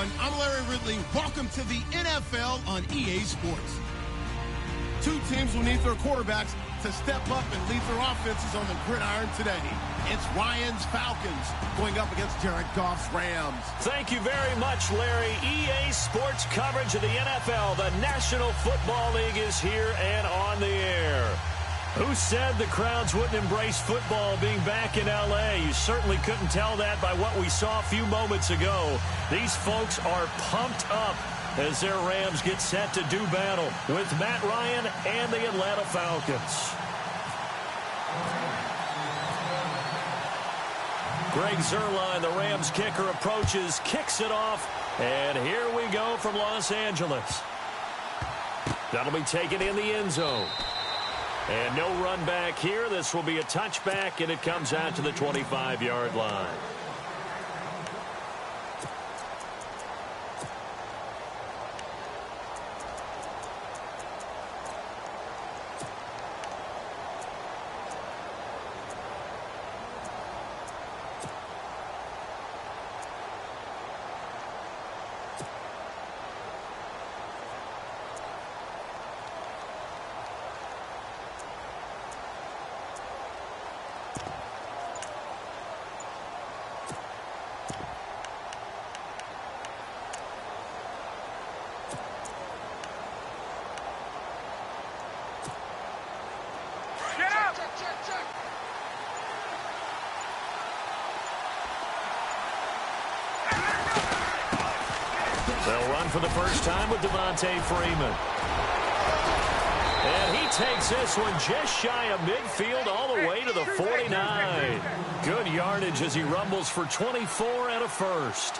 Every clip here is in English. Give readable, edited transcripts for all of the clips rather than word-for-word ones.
everyone. I'm Larry Ridley. Welcome to the NFL on EA Sports. Two teams will need their quarterbacks to step up and lead their offenses on the gridiron today. It's Ryan's Falcons going up against Jared Goff's Rams. Thank you very much, Larry. EA Sports coverage of the NFL. The National Football League is here and on the air. Who said the crowds wouldn't embrace football being back in L.A.? You certainly couldn't tell that by what we saw a few moments ago. These folks are pumped up as their Rams get set to do battle with Matt Ryan and the Atlanta Falcons. Greg Zuerlein, the Rams kicker, approaches, kicks it off, and here we go from Los Angeles. That'll be taken in the end zone. And no run back here. This will be a touchback, and it comes out to the 25-yard line. They'll run for the first time with Devontae Freeman. And he takes this one just shy of midfield all the way to the 49. Good yardage as he rumbles for 24 and a first.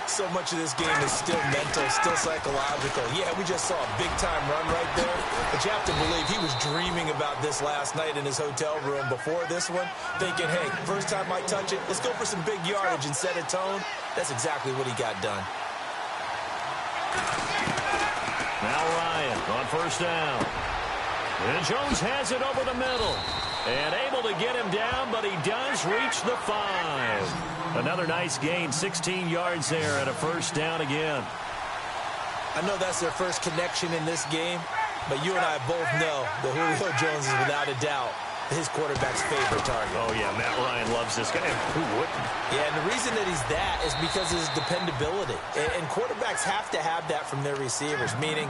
So much of this game is still mental, still psychological. Yeah, we just saw a big-time run right there. But you have to believe he was dreaming about this last night in his hotel room before this one, thinking, hey, first time I touch it, let's go for some big yardage and set a tone. That's exactly what he got done. Now Ryan on first down. And Jones has it over the middle. And able to get him down, but he does reach the 5. Another nice gain, 16 yards there and a first down again. I know that's their first connection in this game, but you and I both know that Julio Jones is without a doubt his quarterback's favorite target. Oh, yeah, Matt Ryan loves this guy. Who wouldn't? Yeah, and the reason that he's that is because of his dependability. And quarterbacks have to have that from their receivers, meaning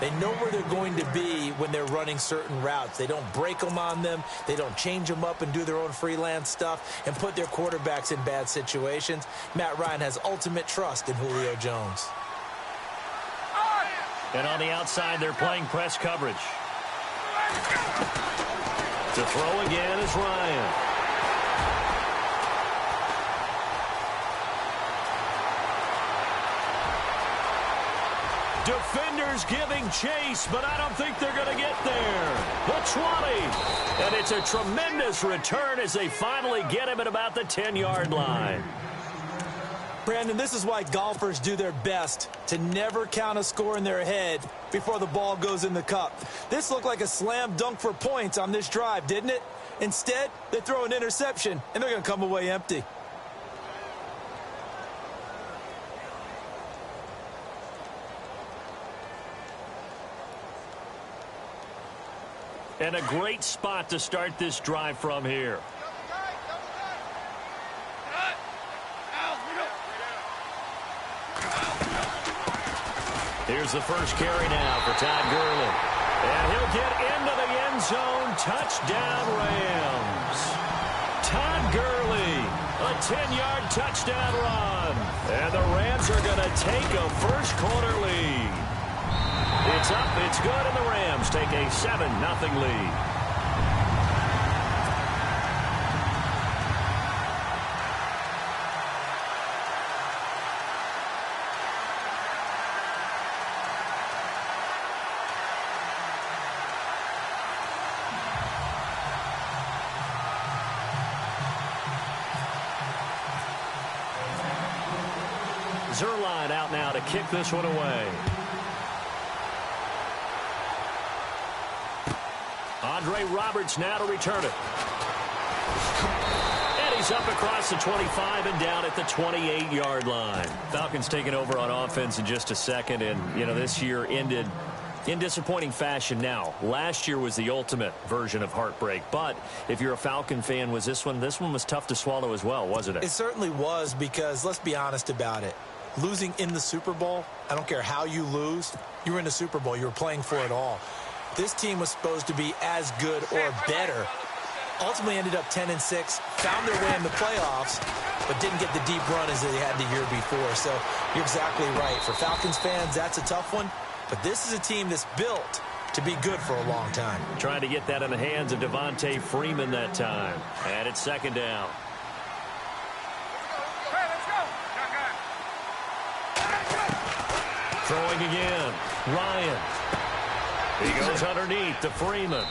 they know where they're going to be when they're running certain routes. They don't break them on them. They don't change them up and do their own freelance stuff and put their quarterbacks in bad situations. Matt Ryan has ultimate trust in Julio Jones. And on the outside, they're playing press coverage. To throw again is Ryan. Defenders giving chase, but I don't think they're going to get there. The 20. And it's a tremendous return as they finally get him at about the 10-yard line. Brandon, this is why golfers do their best to never count a score in their head before the ball goes in the cup. This looked like a slam dunk for points on this drive, didn't it? Instead, they throw an interception, and they're going to come away empty. And a great spot to start this drive from here. Here's the first carry now for Todd Gurley. And he'll get into the end zone. Touchdown, Rams. Todd Gurley, a 10-yard touchdown run. And the Rams are going to take a first-quarter lead. It's up, it's good, and the Rams take a 7-0 lead. Zuerlein out now to kick this one away. Andre Roberts now to return it. And he's goes up across the 25 and down at the 28-yard line. Falcons taking over on offense in just a second, and, this year ended in disappointing fashion. Now, last year was the ultimate version of heartbreak, but if you're a Falcon fan, this one was tough to swallow as well, wasn't it? It certainly was, because let's be honest about it. Losing in the Super Bowl, I don't care how you lose, you were in the Super Bowl, you were playing for it all. This team was supposed to be as good or better. Ultimately ended up 10-6, found their way in the playoffs, but didn't get the deep run as they had the year before. So you're exactly right. For Falcons fans, that's a tough one, but this is a team that's built to be good for a long time. Trying to get that in the hands of Devontae Freeman that time. And it's second down. Throwing again. Ryan. He goes underneath to Freeman.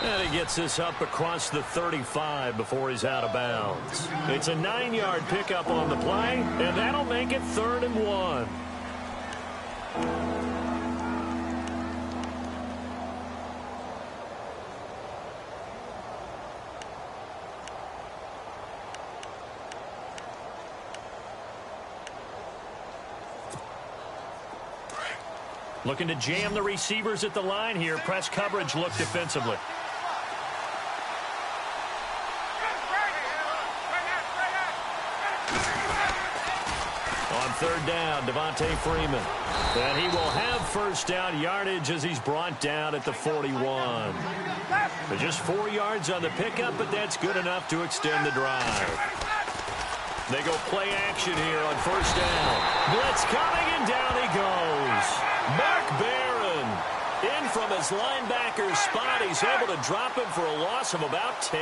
And he gets this up across the 35 before he's out of bounds. It's a 9-yard pickup on the play, and that'll make it 3rd and 1. Looking to jam the receivers at the line here. Press coverage look defensively. On 3rd down, Devontae Freeman. And he will have first down yardage as he's brought down at the 41. But just 4 yards on the pickup, but that's good enough to extend the drive. They go play action here on 1st down. Blitz coming, and down he goes. Mark Barron in from his linebacker's spot. He's able to drop him for a loss of about 10.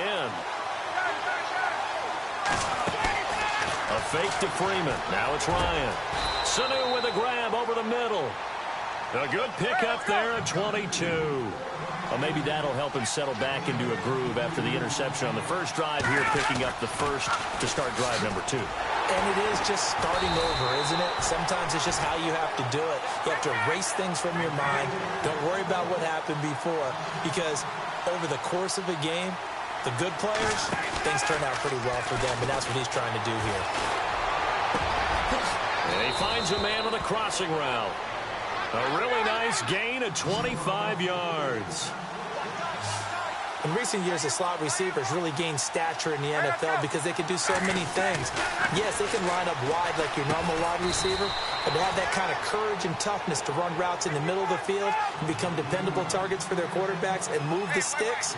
A fake to Freeman. Now it's Ryan. Sanu with a grab over the middle. A good pickup there at 22. Well, maybe that'll help him settle back into a groove after the interception on the first drive here, picking up the first to start drive number 2. And it is just starting over, isn't it? Sometimes it's just how you have to do it. You have to erase things from your mind. Don't worry about what happened before, because over the course of a game, the good players, things turn out pretty well for them, and that's what he's trying to do here. And he finds a man on a crossing route. A really nice gain of 25 yards. In recent years, the slot receivers really gained stature in the NFL because they can do so many things. Yes, they can line up wide like your normal wide receiver, but to have that kind of courage and toughness to run routes in the middle of the field and become dependable targets for their quarterbacks and move the sticks,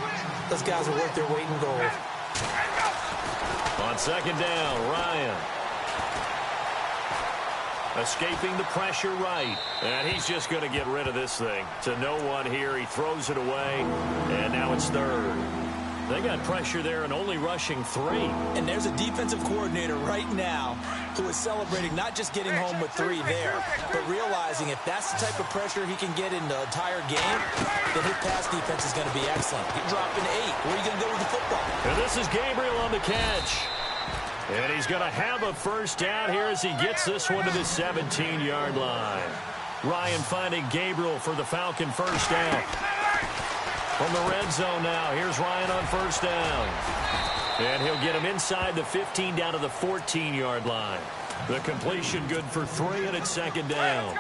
those guys are worth their weight in gold. On 2nd down, Ryan. Escaping the pressure right. And he's just going to get rid of this thing. To no one here. He throws it away. And now it's 3rd. They got pressure there and only rushing 3. And there's a defensive coordinator right now who is celebrating not just getting home with 3 there, but realizing if that's the type of pressure he can get in the entire game, then his pass defense is going to be excellent. You're dropping 8. Where are you going to go with the football? And this is Gabriel on the catch. And he's going to have a first down here as he gets this one to the 17-yard line. Ryan finding Gabriel for the Falcon first down. From the red zone now, here's Ryan on 1st down. And he'll get him inside the 15 down to the 14-yard line. The completion good for 3, and it's 2nd down.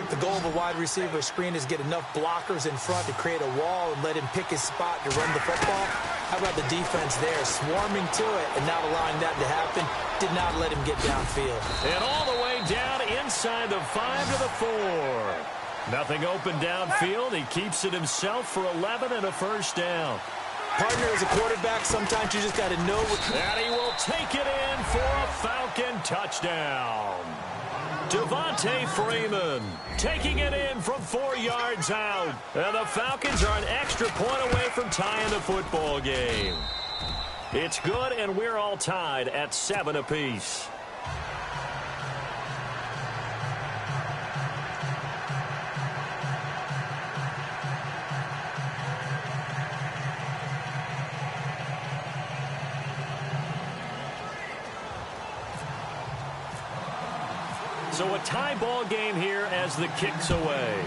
The goal of a wide receiver screen is get enough blockers in front to create a wall and let him pick his spot to run the football. How about the defense there, swarming to it and not allowing that to happen? Did not let him get downfield. And all the way down inside the 5 to the 4. Nothing open downfield. He keeps it himself for 11 and a first down. Partner, as a quarterback, sometimes you just got to know what... And he will take it in for a Falcon touchdown. Devontae Freeman taking it in from 4 yards out. And the Falcons are an extra point away from tying the football game. It's good, and we're all tied at 7 apiece. So a tie ball game here as the kick's away.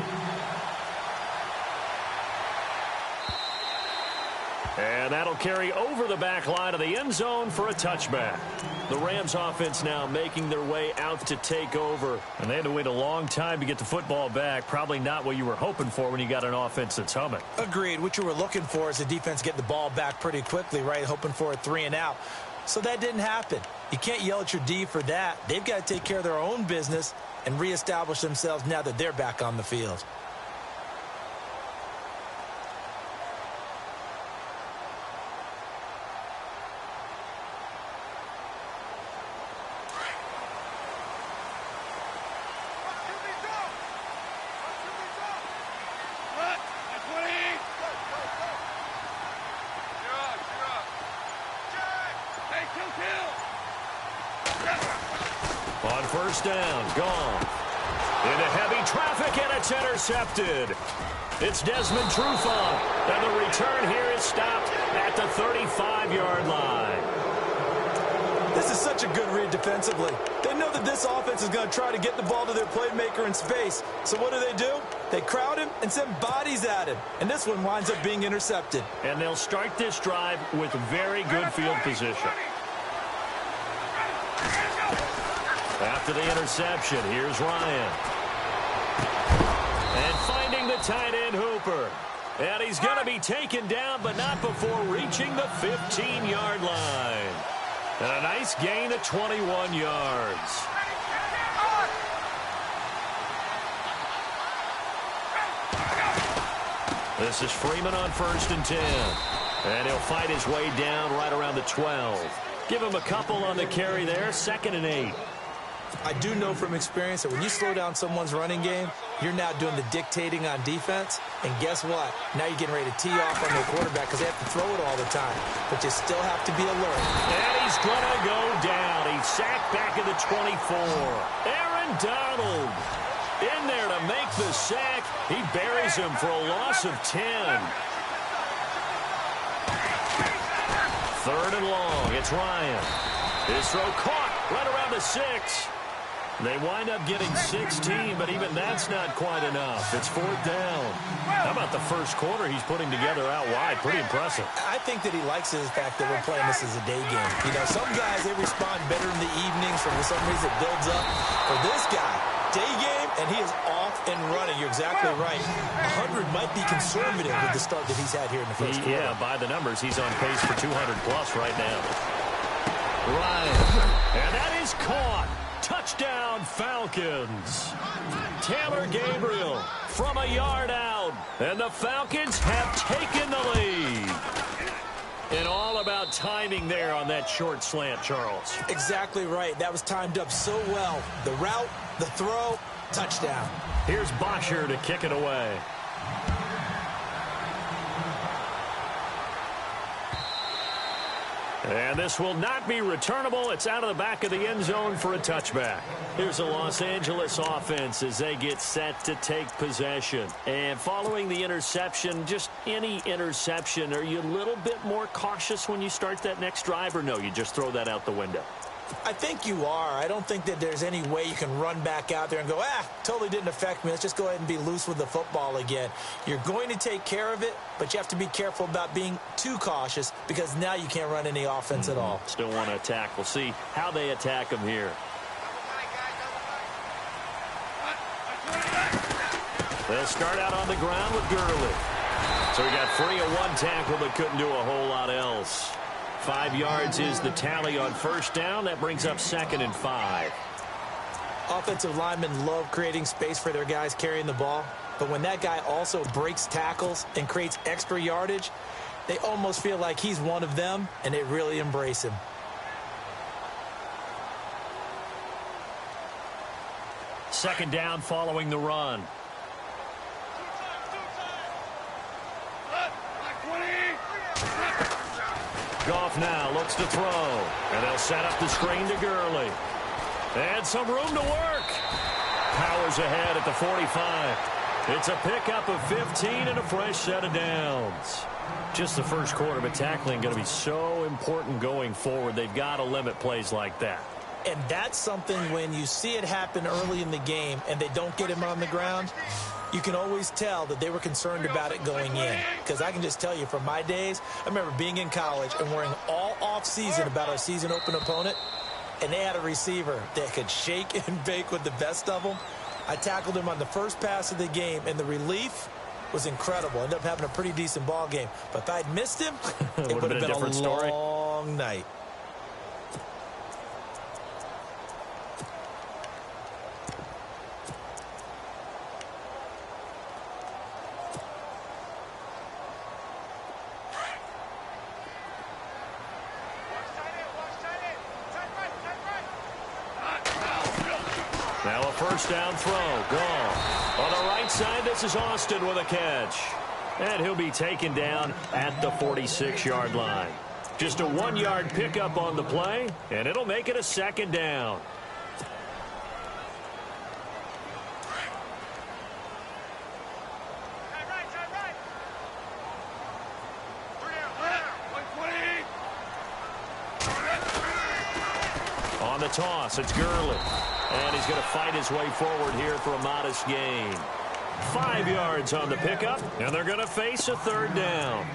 And And that'll carry over the back line of the end zone for a touchback. The Rams offense now making their way out to take over. And they had to wait a long time to get the football back. Probably not what you were hoping for when you got an offense that's humming. Agreed. What you were looking for is the defense get the ball back pretty quickly, right? Hoping for a 3-and-out. So that didn't happen. You can't yell at your D for that. They've got to take care of their own business and reestablish themselves now that they're back on the field. On first down, gone. Into heavy traffic, and it's intercepted. It's Desmond Trufant, and the return here is stopped at the 35-yard line. This is such a good read defensively. They know that this offense is going to try to get the ball to their playmaker in space. So what do? They crowd him and send bodies at him. And this one winds up being intercepted. And they'll start this drive with very good field position. After the interception, here's Ryan. And finding the tight end Hooper. And he's going to be taken down, but not before reaching the 15-yard line. And a nice gain of 21 yards. This is Freeman on 1st and 10. And he'll fight his way down right around the 12. Give him a couple on the carry there, 2nd and 8. I do know from experience that when you slow down someone's running game, you're now doing the dictating on defense. And guess what? Now you're getting ready to tee off on their quarterback because they have to throw it all the time. But you still have to be alert. And he's going to go down. He's sacked back at the 24. Aaron Donald in there to make the sack. He buries him for a loss of 10. 3rd and long. It's Ryan. His throw caught right around the 6. They wind up getting 16, but even that's not quite enough. It's 4th down. How about the first quarter he's putting together out wide? Pretty impressive. I think that he likes the fact that we're playing this as a day game. You know, some guys, they respond better in the evenings, for some reason it builds up. For this guy, day game, and he is off and running. You're exactly right. 100 might be conservative with the start that he's had here in the first quarter. Yeah, by the numbers, he's on pace for 200-plus right now. Ryan, and that is caught. Touchdown, Falcons. Taylor Gabriel from a yard out. And the Falcons have taken the lead. And all about timing there on that short slant, Charles. Exactly right. That was timed up so well. The route, the throw, touchdown. Here's Bosher to kick it away. And this will not be returnable. It's out of the back of the end zone for a touchback. Here's the Los Angeles offense as they get set to take possession. And following the interception, just any interception, are you a little bit more cautious when you start that next drive, or no, you just throw that out the window? I think you are. I don't think that there's any way you can run back out there and go, totally didn't affect me. Let's just go ahead and be loose with the football again. You're going to take care of it, but you have to be careful about being too cautious because now you can't run any offense at all. Still want to attack. We'll see how they attack them here. They'll start out on the ground with Gurley. So he got free of one tackle but couldn't do a whole lot else. 5 yards is the tally on first down. That brings up 2nd and 5. Offensive linemen love creating space for their guys carrying the ball. But when that guy also breaks tackles and creates extra yardage, they almost feel like he's one of them, and they really embrace him. Second down following the run. Goff now looks to throw. And they'll set up the screen to Gurley. And some room to work. Powers ahead at the 45. It's a pickup of 15 and a fresh set of downs. Just the first quarter, but tackling going to be so important going forward. They've got to limit plays like that. And that's something when you see it happen early in the game and they don't get him on the ground, you can always tell that they were concerned about it going in. Because I can just tell you from my days, I remember being in college and worrying all off-season about our season open opponent, and they had a receiver that could shake and bake with the best of them. I tackled him on the first pass of the game, and the relief was incredible. Ended up having a pretty decent ball game. But if I'd missed him, it would have been a different story. Long night. Now a first down throw. Gone. On the right side, this is Austin with a catch. And he'll be taken down at the 46-yard line. Just a 1-yard pickup on the play, and it'll make it a second down. On the toss, it's Gurley. And he's going to fight his way forward here for a modest gain. 5 yards on the pickup, and they're going to face a third down.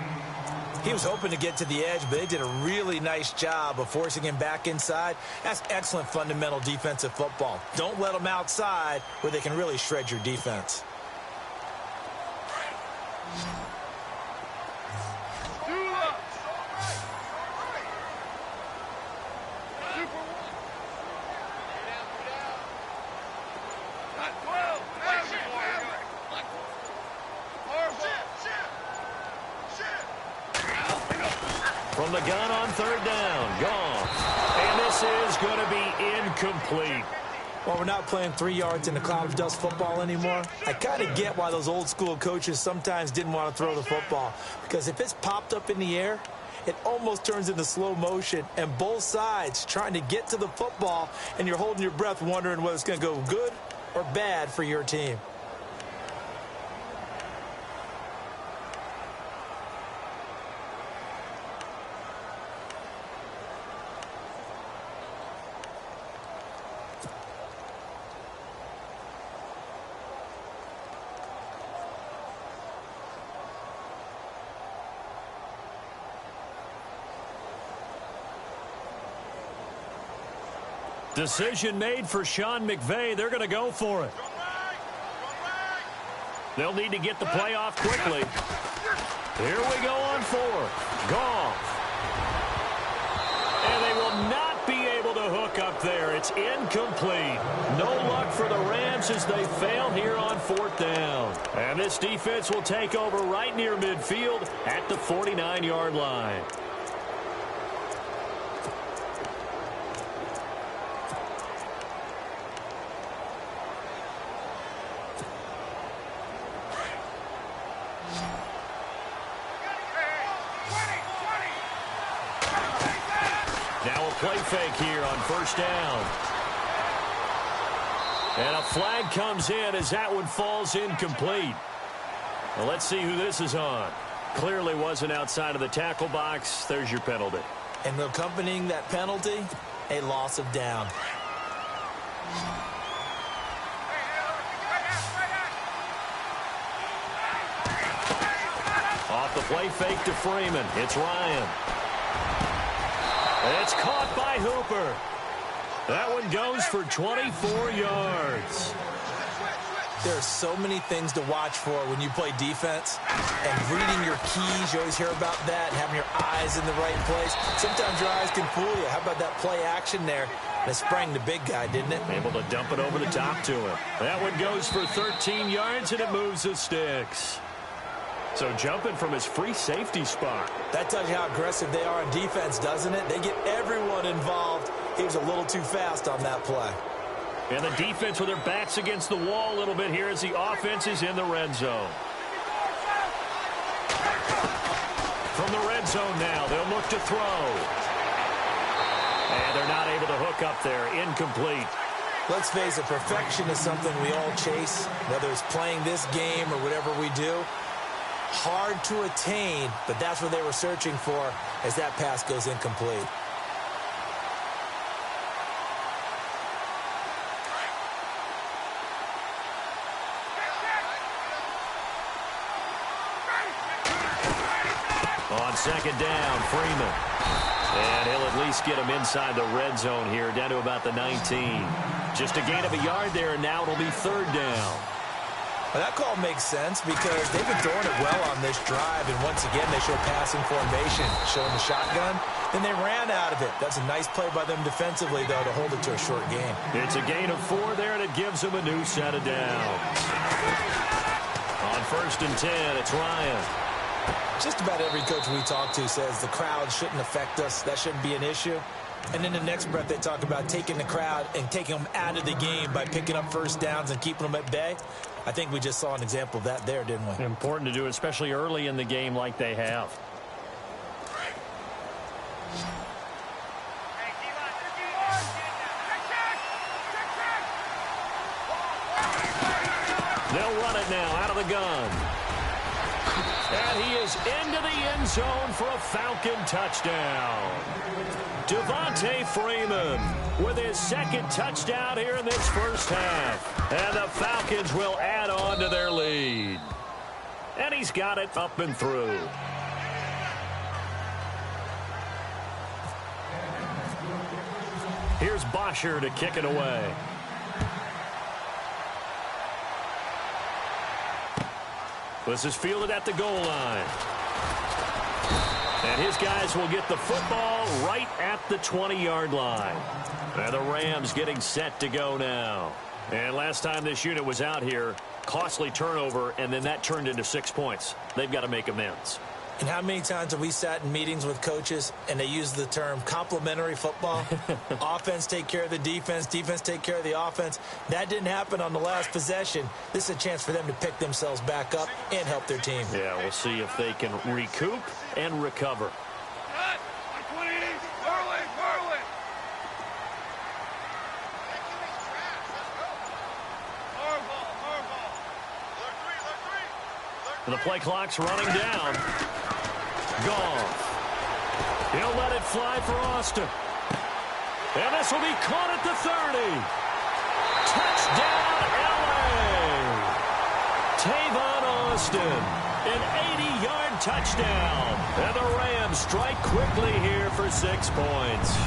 He was hoping to get to the edge, but they did a really nice job of forcing him back inside. That's excellent fundamental defensive football. Don't let them outside where they can really shred your defense. From the gun on third down, gone. And this is going to be incomplete. Well, we're not playing 3 yards in a cloud of dust football anymore. I kind of get why those old school coaches sometimes didn't want to throw the football. Because if it's popped up in the air, it almost turns into slow motion. And both sides trying to get to the football, and you're holding your breath wondering whether it's going to go good or bad for your team. Decision made for Sean McVay. They're going to go for it. They'll need to get the play off quickly. Here we go on fourth. Goff. And they will not be able to hook up there. It's incomplete. No luck for the Rams as they fail here on fourth down. And this defense will take over right near midfield at the 49-yard line. Play fake here on first down. And a flag comes in as that one falls incomplete. Well, let's see who this is on. Clearly wasn't outside of the tackle box. There's your penalty. And accompanying that penalty, a loss of down. Off the play fake to Freeman. It's Ryan. It's caught by Hooper. That one goes for 24 yards. There are so many things to watch for when you play defense. And reading your keys, you always hear about that. Having your eyes in the right place. Sometimes your eyes can fool you. How about that play action there? That sprang the big guy, didn't it? Able to dump it over the top to him. That one goes for 13 yards, and it moves the sticks. So jumping from his free safety spot. That tells you how aggressive they are on defense, doesn't it? They get everyone involved. He was a little too fast on that play. And the defense with their backs against the wall a little bit here as the offense is in the red zone. From the red zone now, they'll look to throw. And they're not able to hook up there. Incomplete. Let's face it, perfection is something we all chase, whether it's playing this game or whatever we do. Hard to attain, but that's what they were searching for as that pass goes incomplete. second down. Freeman. And he'll at least get him inside the red zone here, down to about the 19. Just a gain of a yard there, and now it'll be third down. Well, that call makes sense because they've been throwing it well on this drive, and once again, they show passing formation, showing the shotgun. Then they ran out of it. That's a nice play by them defensively, though, to hold it to a short game. It's a gain of 4 there, and it gives them a new set of downs. On 1st and 10, it's Ryan. Just about every coach we talk to says the crowd shouldn't affect us. That shouldn't be an issue. And in the next breath, they talk about taking the crowd and taking them out of the game by picking up first downs and keeping them at bay. I think we just saw an example of that there, didn't we? Important to do, especially early in the game like they have. They'll run it now out of the gun. And he is into the end zone for a Falcon touchdown. Devontae Freeman with his second touchdown here in this first half. And the Falcons will add on to their lead. And he's got it up and through. Here's Bosher to kick it away. This is fielded at the goal line. And his guys will get the football right at the 20-yard line. And the Rams getting set to go now. And last time this unit was out here, costly turnover, and then that turned into 6 points. They've got to make amends. And how many times have we sat in meetings with coaches and they use the term complementary football? Offense take care of the defense, defense take care of the offense. That didn't happen on the last possession. This is a chance for them to pick themselves back up and help their team. Yeah, we'll see if they can recoup and recover. The play clock's running down. Goff. He'll let it fly for Austin. And this will be caught at the 30. Touchdown, L.A. Tavon Austin. An 80-yard touchdown. And the Rams strike quickly here for 6 points.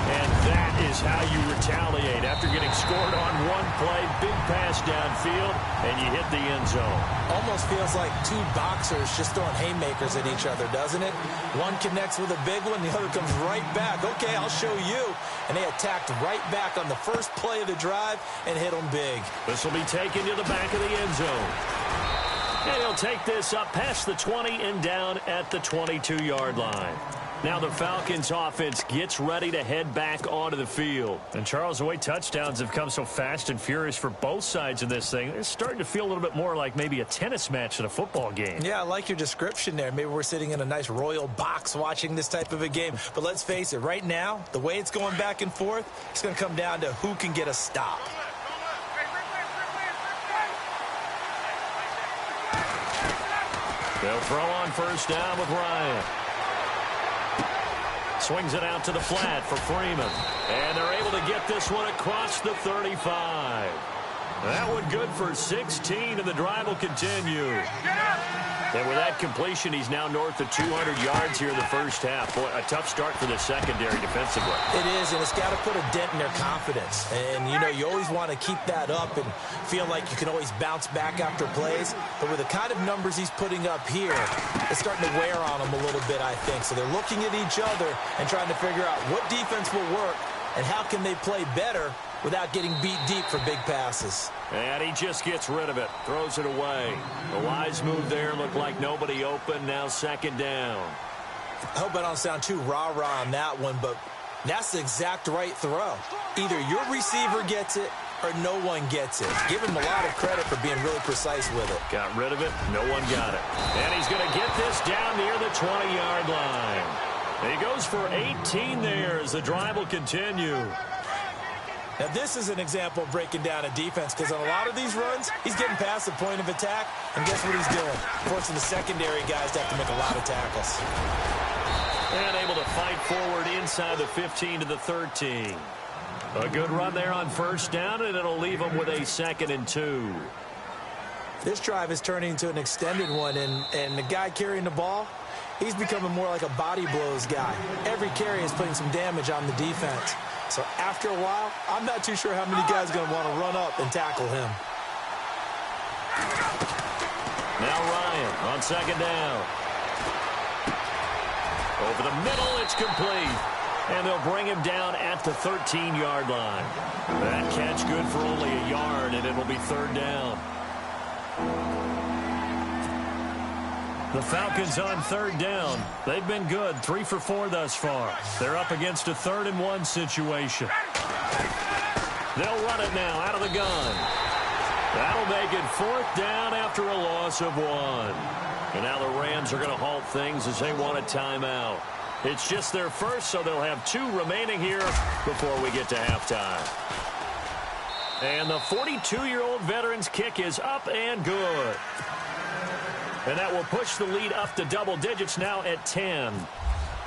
And that is how you retaliate after getting scored on one play, big pass downfield, and you hit the end zone. Almost feels like two boxers just throwing haymakers at each other, doesn't it? One connects with a big one, the other comes right back. Okay, I'll show you. And they attacked right back on the first play of the drive and hit them big. This will be taken to the back of the end zone. And he'll take this up past the 20 and down at the 22-yard line. Now the Falcons offense gets ready to head back onto the field. And Charles, the way touchdowns have come so fast and furious for both sides of this thing, it's starting to feel a little bit more like maybe a tennis match than a football game. Yeah, I like your description there. Maybe we're sitting in a nice royal box watching this type of a game. But let's face it, right now, the way it's going back and forth, it's going to come down to who can get a stop. They'll throw on first down with Ryan. Swings it out to the flat for Freeman. And they're able to get this one across the 35. That one good for 16, and the drive will continue. And with that completion, he's now north of 200 yards here in the first half. Boy, a tough start for the secondary defensively. It is, and it's got to put a dent in their confidence. And, you know, you always want to keep that up and feel like you can always bounce back after plays. But with the kind of numbers he's putting up here, it's starting to wear on them a little bit, I think. So they're looking at each other and trying to figure out what defense will work and how can they play better without getting beat deep for big passes. And he just gets rid of it, throws it away. The wise move there, looked like nobody open, now second down. I hope I don't sound too rah-rah on that one, but that's the exact right throw. Either your receiver gets it or no one gets it. Give him a lot of credit for being really precise with it. Got rid of it, no one got it. And he's going to get this down near the 20-yard line. And he goes for 18 there as the drive will continue. Now, this is an example of breaking down a defense because on a lot of these runs, he's getting past the point of attack, and guess what he's doing? Forcing the secondary guys to have to make a lot of tackles. And able to fight forward inside the 15 to the 13. A good run there on first down, and it'll leave them with a 2nd and 2. This drive is turning into an extended one, and the guy carrying the ball, He's becoming more like a body blows guy. Every carry is putting some damage on the defense. So after a while, I'm not too sure how many guys are going to want to run up and tackle him. Now Ryan on second down. Over the middle, it's complete. And they'll bring him down at the 13-yard line. That catch good for only a yard, and it'll be third down. The Falcons on third down. They've been good, 3 for 4 thus far. They're up against a 3rd-and-1 situation. They'll run it now out of the gun. That'll make it 4th down after a loss of 1. And now the Rams are going to halt things as they want a timeout. It's just their first, so they'll have 2 remaining here before we get to halftime. And the 42-year-old veteran's kick is up and good. And that will push the lead up to double digits now at 10.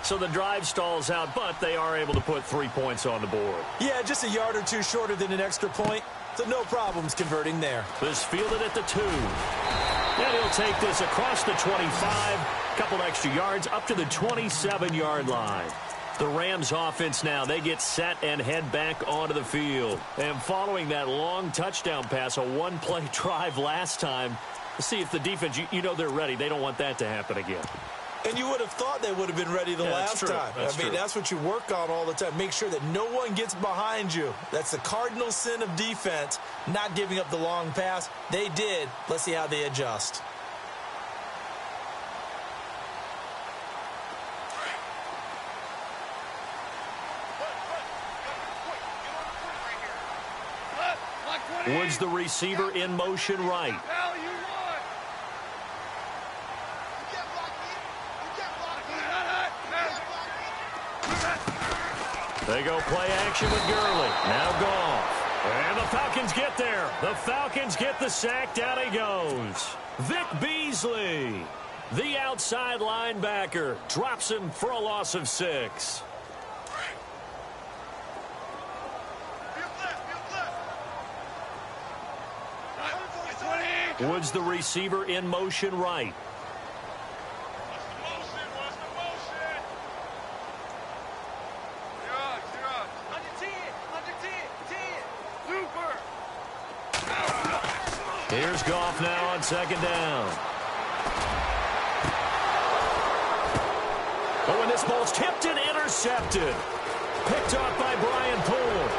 So the drive stalls out, but they are able to put 3 points on the board. Yeah, just a yard or 2 shorter than an extra point, so no problems converting there. This fielded at the 2. And he'll take this across the 25, couple extra yards up to the 27-yard line. The Rams offense now, they get set and head back onto the field. And following that long touchdown pass, a one-play drive last time, see if the defense, you know they're ready. They don't want that to happen again. And you would have thought they would have been ready the last time. That's what you work on all the time. Make sure that no one gets behind you. That's the cardinal sin of defense, not giving up the long pass. They did. Let's see how they adjust. Woods the receiver in motion right. They go play action with Gurley. Now Goff. And the Falcons get there. The Falcons get the sack. Down he goes. Vic Beasley, the outside linebacker, drops him for a loss of 6. Woods the receiver in motion right. Here's Goff now on second down. Oh, and this ball's tipped and intercepted. Picked off by Brian Poole.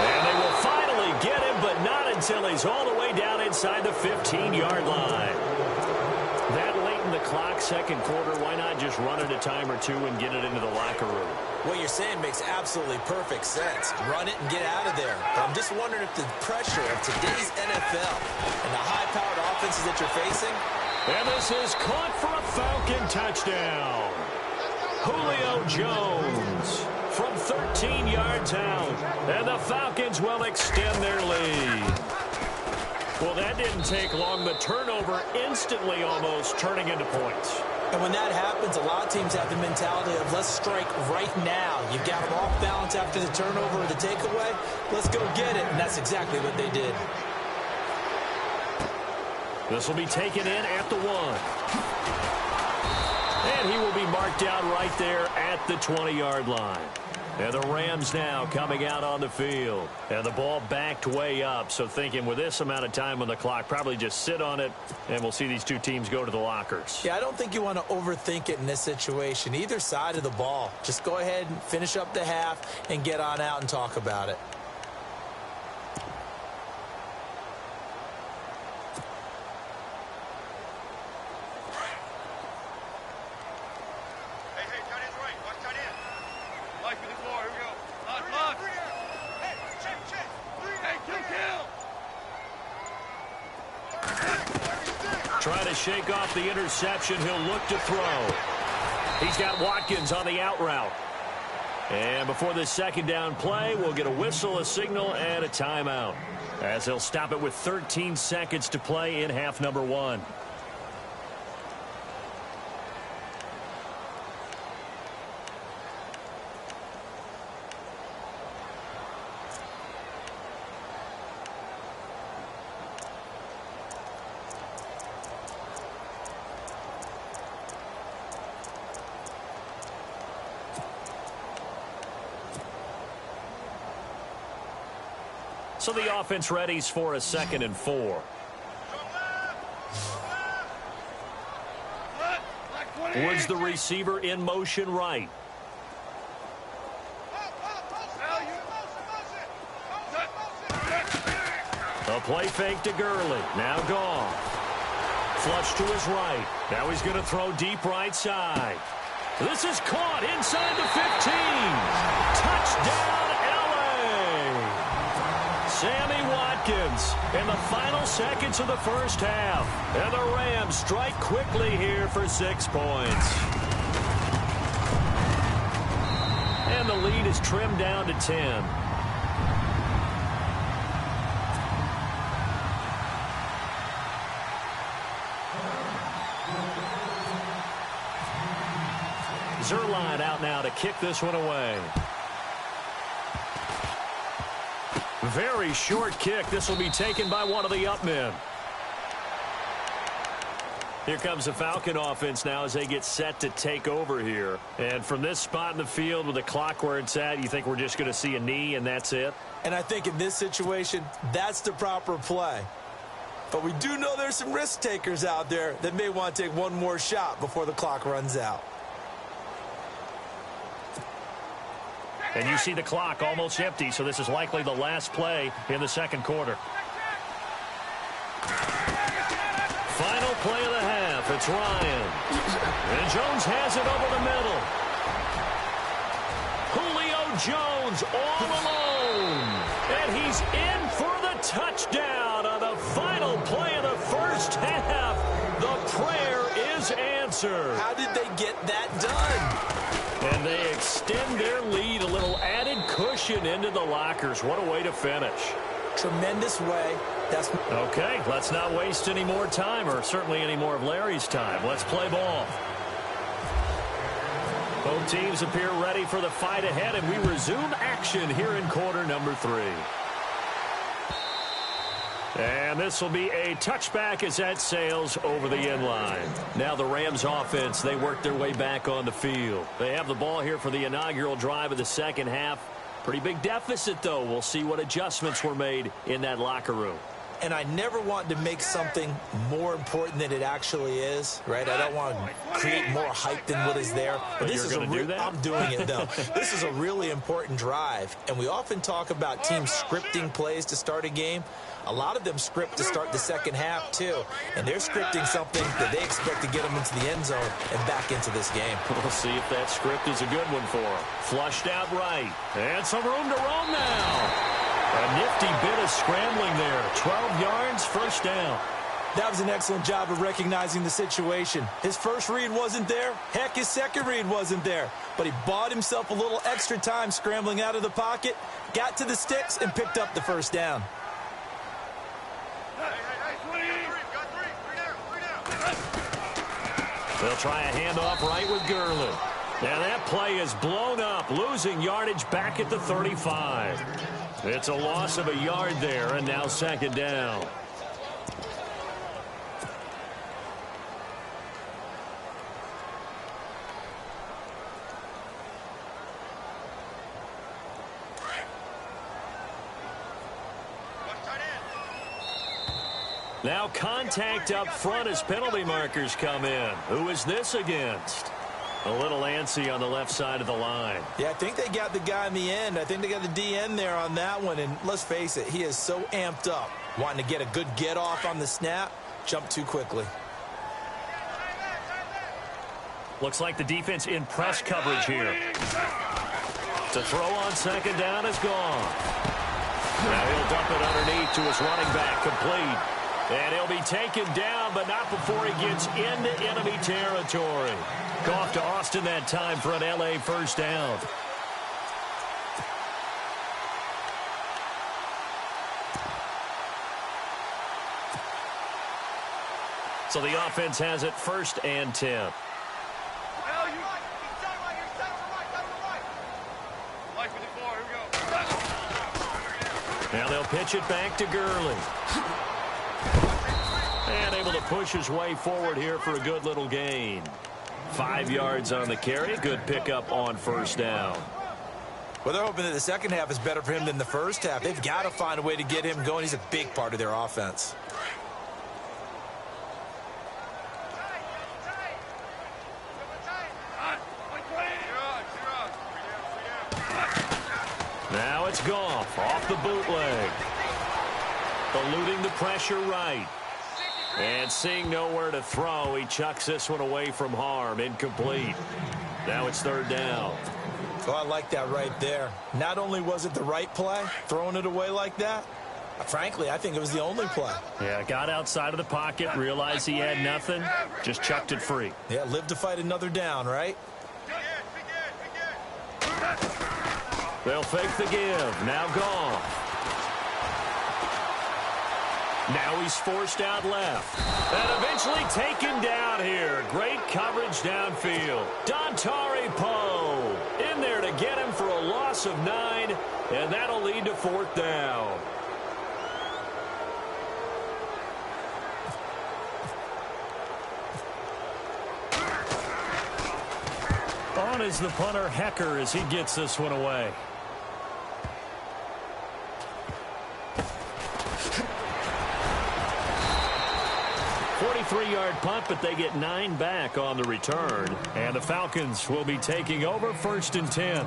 And they will finally get him, but not until he's all the way down inside the 15-yard line. That late in the clock, second quarter, why not just run it a time or 2 and get it into the locker room? What you're saying makes absolutely perfect sense. Run it and get out of there. But I'm just wondering if the pressure of today's NFL and the high-powered offenses that you're facing. And this is caught for a Falcon touchdown. Julio Jones from 13 yards out. And the Falcons will extend their lead. Well, that didn't take long. The turnover instantly almost turning into points. And when that happens, a lot of teams have the mentality of let's strike right now. You've got them off balance after the turnover or the takeaway. Let's go get it. And that's exactly what they did. This will be taken in at the 1. And he will be marked down right there at the 20-yard line. And the Rams now coming out on the field. And the ball backed way up. So thinking with this amount of time on the clock, probably just sit on it, and we'll see these 2 teams go to the lockers. Yeah, I don't think you want to overthink it in this situation. Either side of the ball. Just go ahead and finish up the half and get on out and talk about it. Trying to shake off the interception. He'll look to throw. He's got Watkins on the out route. And before this second down play, we'll get a whistle, a signal, and a timeout, as they'll stop it with 13 seconds to play in half number 1. So the offense readies for a 2nd and 4. Woods the receiver in motion right. A play fake to Gurley. Now gone. Flush to his right. Now he's going to throw deep right side. This is caught inside the 15. Touchdown, L.A. Sammy Watkins in the final seconds of the first half. And the Rams strike quickly here for 6 points. And the lead is trimmed down to 10. Zerline out now to kick this one away. Very short kick. This will be taken by one of the up men. Here comes the Falcon offense now as they get set to take over here. And from this spot in the field with the clock where it's at, you think we're just going to see a knee and that's it? And I think in this situation, that's the proper play. But we do know there's some risk takers out there that may want to take one more shot before the clock runs out. And you see the clock almost empty, so this is likely the last play in the second quarter. Final play of the half. It's Ryan. And Jones has it over the middle. Julio Jones all alone. And he's in for the touchdown on the final play of the first half. The prayer is answered. How did they get that done? And they extend their lead, a little added cushion into the lockers. What a way to finish. Tremendous way. Okay, let's not waste any more time, or certainly any more of Larry's time. Let's play ball. Both teams appear ready for the fight ahead, and we resume action here in quarter number 3. And this will be a touchback as that sails over the end line. Now the Rams offense, they work their way back on the field. They have the ball here for the inaugural drive of the second half. Pretty big deficit, though. We'll see what adjustments were made in that locker room. And I never want to make something more important than it actually is, right? I don't want to create more hype than what is there. But this is do that? I'm doing it, though. This is a really important drive. And we often talk about teams scripting plays to start a game. A lot of them script to start the second half, too. And they're scripting something that they expect to get them into the end zone and back into this game. We'll see if that script is a good one for them. Flushed out right. And some room to roam now. A nifty bit of scrambling there. 12 yards, first down. That was an excellent job of recognizing the situation. His first read wasn't there. Heck, his second read wasn't there. But he bought himself a little extra time scrambling out of the pocket, got to the sticks, and picked up the first down. They'll try a handoff right with Gurley. Now that play is blown up, losing yardage back at the 35. It's a loss of a yard there, and now second down. Now contact up front as penalty markers come in. Who is this against? A little antsy on the left side of the line. Yeah, I think they got the guy in the end. I think they got the DN there on that one. And let's face it, he is so amped up, wanting to get a good get off on the snap, jump too quickly. Looks like the defense in press coverage here. To throw on second down is gone. Now he'll dump it underneath to his running back, complete. And he'll be taken down, but not before he gets into enemy territory. Off to Austin that time for an L.A. first down. So the offense has it first and 10. Now they'll pitch it back to Gurley. And able to push his way forward here for a good little gain. 5 yards on the carry. Good pickup on first down. Well, they're hoping that the second half is better for him than the first half. They've got to find a way to get him going. He's a big part of their offense. Now it's Goff off the bootleg. Eluding the pressure right. And seeing nowhere to throw, he chucks this one away from harm. Incomplete. Now it's third down. Oh, I like that right there. Not only was it the right play, throwing it away like that, frankly, I think it was the only play. Yeah, got outside of the pocket, realized he had nothing, just chucked it free. Yeah, live to fight another down, right? They'll fake the give. Now Goff. Now he's forced out left. And eventually taken down here. Great coverage downfield. Dontari Poe in there to get him for a loss of 9. And that'll lead to fourth down. On is the punter, Hecker, as he gets this one away. 43-yard punt, but they get 9 back on the return. And the Falcons will be taking over 1st and 10.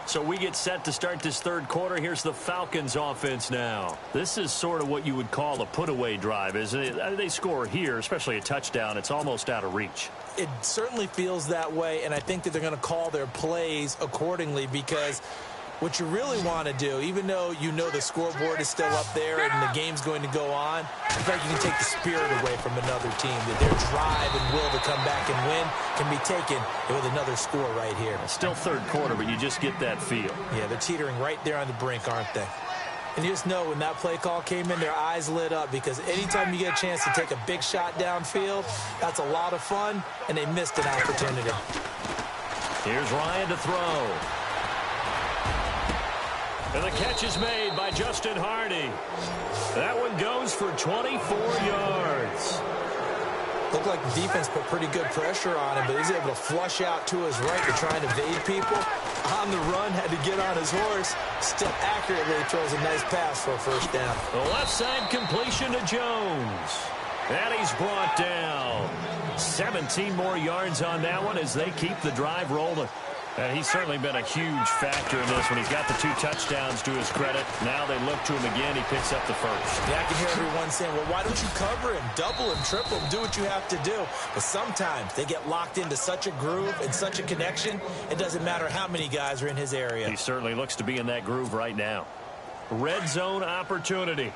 So we get set to start this third quarter. Here's the Falcons offense now. This is sort of what you would call a put-away drive, isn't it? They score here, especially a touchdown. It's almost out of reach. It certainly feels that way, and I think that they're going to call their plays accordingly, because what you really want to do, even though you know the scoreboard is still up there and the game's going to go on, I feel like you can take the spirit away from another team, that their drive and will to come back and win can be taken with another score right here. Still third quarter, but you just get that feel. Yeah, they're teetering right there on the brink, aren't they? And you just know when that play call came in, their eyes lit up, because anytime you get a chance to take a big shot downfield, that's a lot of fun, and they missed an opportunity. Here's Ryan to throw. And the catch is made by Justin Hardy. That one goes for 24 yards. Looked like the defense put pretty good pressure on him, but he's able to flush out to his right to try and evade people. On the run, had to get on his horse. Still accurately throws a nice pass for a first down. The left side completion to Jones. And he's brought down. 17 more yards on that one as they keep the drive rolling. And he's certainly been a huge factor in this one. He's got the 2 touchdowns to his credit. Now they look to him again. He picks up the first. Yeah, I can hear everyone saying, well, why don't you cover him, double him, triple him, do what you have to do. But sometimes they get locked into such a groove and such a connection, it doesn't matter how many guys are in his area. He certainly looks to be in that groove right now. Red zone opportunity.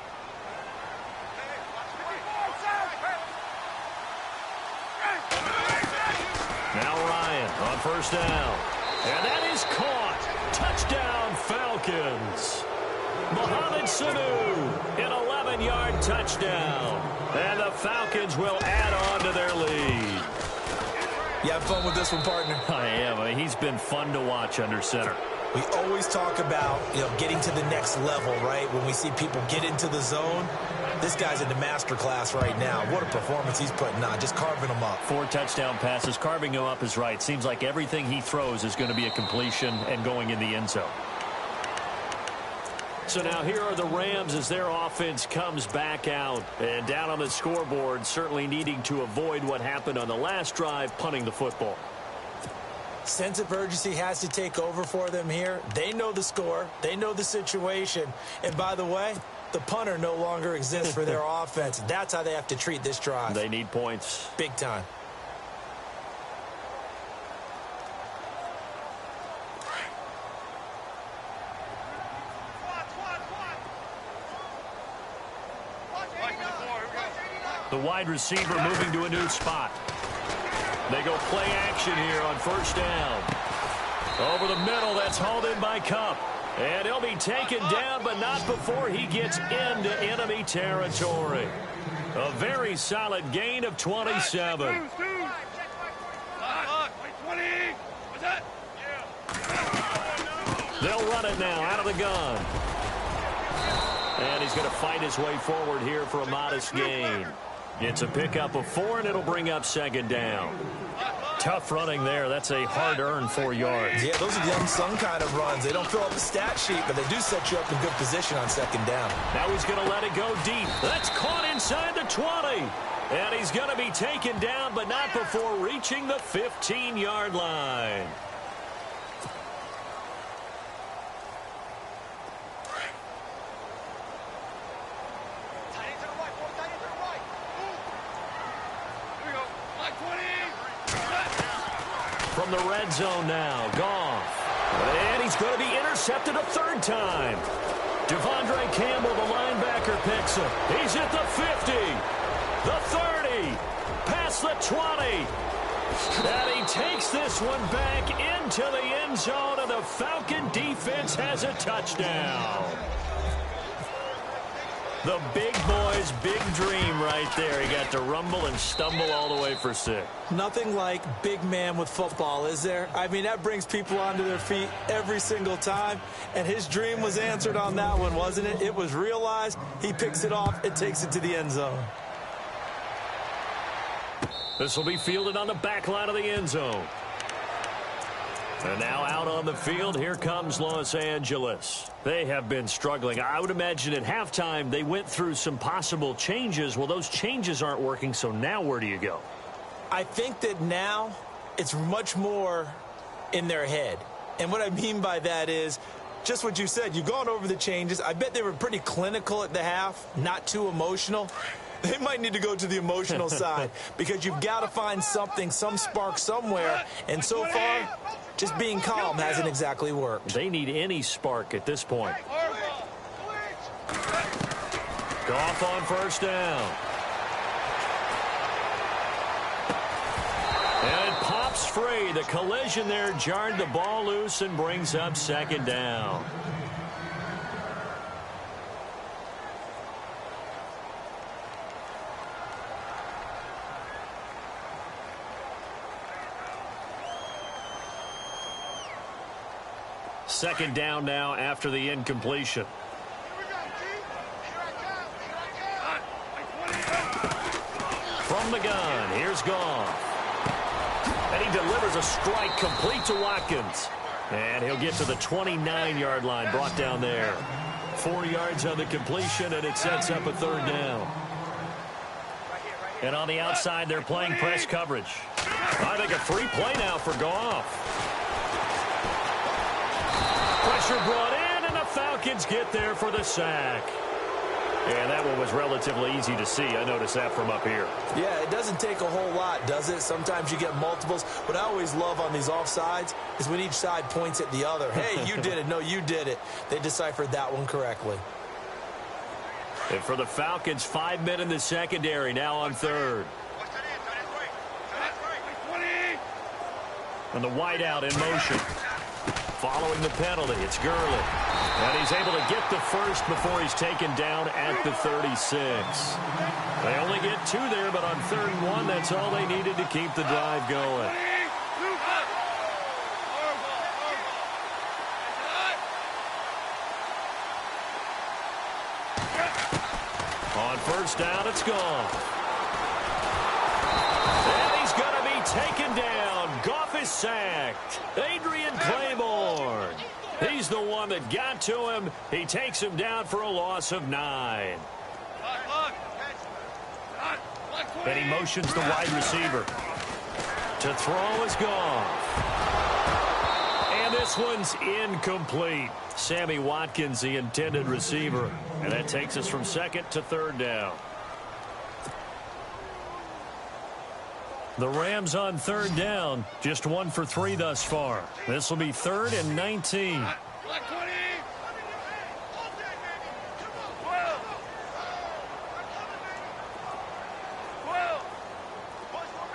Now Ryan on first down. And that is caught. Touchdown, Falcons. Mohamed Sanu, an 11-yard touchdown. And the Falcons will add on to their lead. You have fun with this one, partner? I am. He's been fun to watch under center. We always talk about, getting to the next level, right? When we see people get into the zone, this guy's in the master class right now. What a performance he's putting on, just carving them up. 4 touchdown passes. Carving him up is right. Seems like everything he throws is going to be a completion and going in the end zone. So now here are the Rams as their offense comes back out. And down on the scoreboard, certainly needing to avoid what happened on the last drive, punting the football. Sense of urgency has to take over for them here. They know the score. They know the situation. And by the way, the punter no longer exists for their offense. That's how they have to treat this drive. They need points. Big time. The wide receiver moving to a new spot. They go play action here on first down. Over the middle, that's hauled in by Kupp. And he'll be taken down, but not before he gets into enemy territory. A very solid gain of 27. They'll run it now out of the gun. And he's going to fight his way forward here for a modest gain. It's a pickup of 4, and it'll bring up second down. Tough running there. That's a hard-earned 4 yards. Yeah, those are the unsung kind of runs. They don't fill up the stat sheet, but they do set you up in good position on second down. Now he's going to let it go deep. That's caught inside the 20. And he's going to be taken down, but not before reaching the 15-yard line. From the red zone now, Goff. And he's going to be intercepted a third time. Devondre Campbell, the linebacker, picks him. He's at the 50, the 30, past the 20. And he takes this one back into the end zone, and the Falcon defense has a touchdown. The big boy's big dream right there. He got to rumble and stumble all the way for 6. Nothing like big man with football, is there? I mean, that brings people onto their feet every single time. And his dream was answered on that one, wasn't it? It was realized. He picks it off and takes it to the end zone. This will be fielded on the back line of the end zone. And now out on the field, here comes Los Angeles. They have been struggling. I would imagine at halftime they went through some possible changes. Well, those changes aren't working, so now where do you go? I think that now it's much more in their head. And what I mean by that is just what you said. You've gone over the changes. I bet they were pretty clinical at the half, not too emotional. They might need to go to the emotional side because you've got to find something, some spark somewhere. And so far, just being calm hasn't exactly worked. They need any spark at this point. Goff on first down. And it pops free. The collision there jarred the ball loose and brings up second down. Second down now after the incompletion. From the gun, here's Goff. And he delivers a strike complete to Watkins. And he'll get to the 29-yard line, brought down there. 4 yards on the completion, and it sets up a third down. And on the outside, they're playing press coverage. I think a free play now for Goff. Pressure brought in, and the Falcons get there for the sack. And that one was relatively easy to see. I noticed that from up here. Yeah, it doesn't take a whole lot, does it? Sometimes you get multiples. What I always love on these offsides is when each side points at the other. Hey, you did it. No, you did it. They deciphered that one correctly. And for the Falcons, 5 men in the secondary, now on third. And the wideout in motion. Following the penalty, it's Gurley. And he's able to get the first before he's taken down at the 36. They only get 2 there, but on 3rd and 1, that's all they needed to keep the drive going. On first down, it's gone. And he's going to be taken down. Goff is sacked. Adrian Claiborne. He's the one that got to him. He takes him down for a loss of 9. And he motions the wide receiver. To throw is Goff. And this one's incomplete. Sammy Watkins, the intended receiver. And that takes us from 2nd to 3rd down. The Rams on 3rd down, just 1 for 3 thus far. This will be 3rd and 19.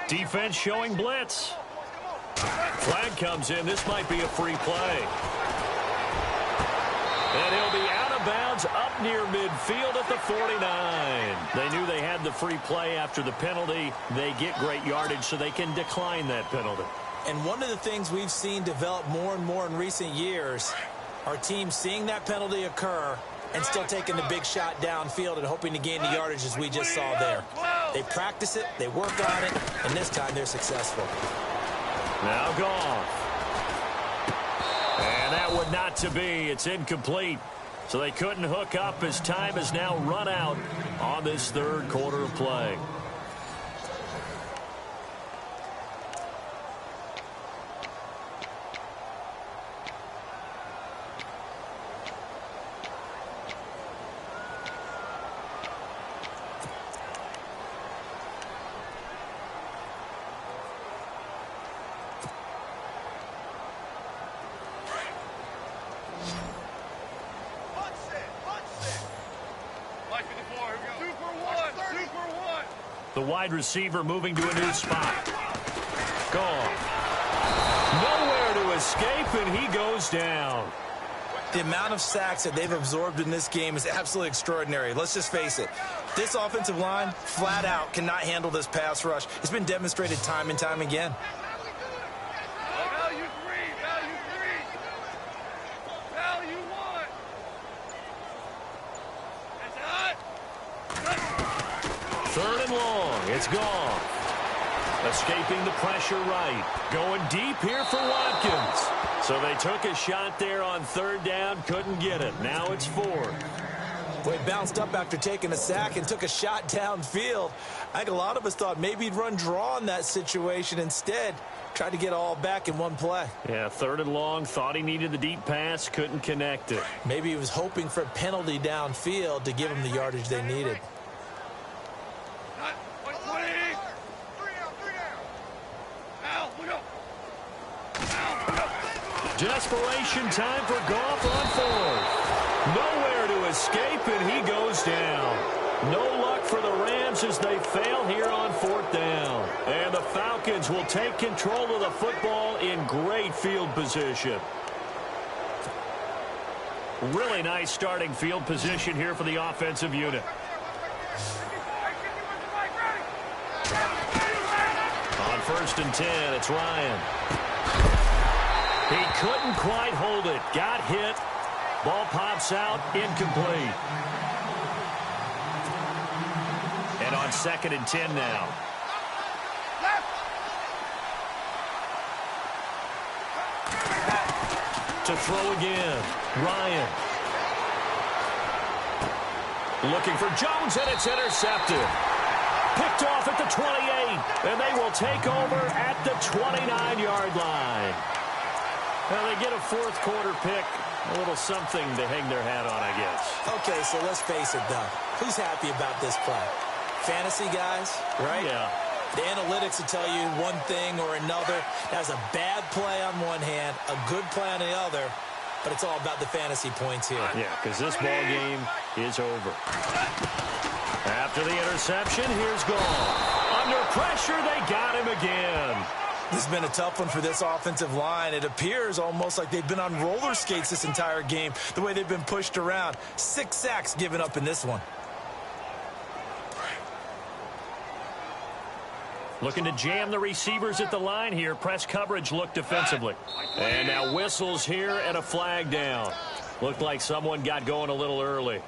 Defense showing blitz. Flag comes in. This might be a free play. And he'll be out of bounds up near midfield at the 49. They knew they had the free play after the penalty. They get great yardage, so they can decline that penalty. And one of the things we've seen develop more and more in recent years are teams seeing that penalty occur and still taking the big shot downfield and hoping to gain the yardage as we just saw there. They practice it, they work on it, and this time they're successful. Now Goff. And that would not to be. It's incomplete. So they couldn't hook up as time has now run out on this third quarter of play. The wide receiver moving to a new spot. Gone. Nowhere to escape, and he goes down. The amount of sacks that they've absorbed in this game is absolutely extraordinary. Let's just face it. This offensive line, flat out, cannot handle this pass rush. It's been demonstrated time and time again. Third and long. It's gone. Escaping the pressure right. Going deep here for Watkins. So they took a shot there on third down. Couldn't get it. Now it's fourth. Well, he bounced up after taking a sack and took a shot downfield. I think a lot of us thought maybe he'd run draw in that situation. Instead, tried to get all back in one play. Yeah, third and long. Thought he needed the deep pass. Couldn't connect it. Maybe he was hoping for a penalty downfield to give him the yardage they needed. Desperation time for Goff on fourth. Nowhere to escape, and he goes down. No luck for the Rams as they fail here on fourth down. And the Falcons will take control of the football in great field position. Really nice starting field position here for the offensive unit. On 1st and 10, it's Ryan. He couldn't quite hold it. Got hit. Ball pops out. Incomplete. And on 2nd and 10 now. To throw again. Ryan. Looking for Jones, and it's intercepted. Picked off at the 28. And they will take over at the 29-yard line. Well, they get a fourth quarter pick. A little something to hang their hat on, I guess. Okay, so let's face it, Doug. Who's happy about this play? Fantasy guys, right? Yeah. The analytics will tell you one thing or another. That's a bad play on one hand, a good play on the other, but it's all about the fantasy points here. Yeah, because this ball game is over. After the interception, here's Goff. Under pressure, they got him again. This has been a tough one for this offensive line. It appears almost like they've been on roller skates this entire game, the way they've been pushed around. 6 sacks given up in this one. Looking to jam the receivers at the line here. Press coverage look defensively. And now whistles here and a flag down. Looked like someone got going a little early.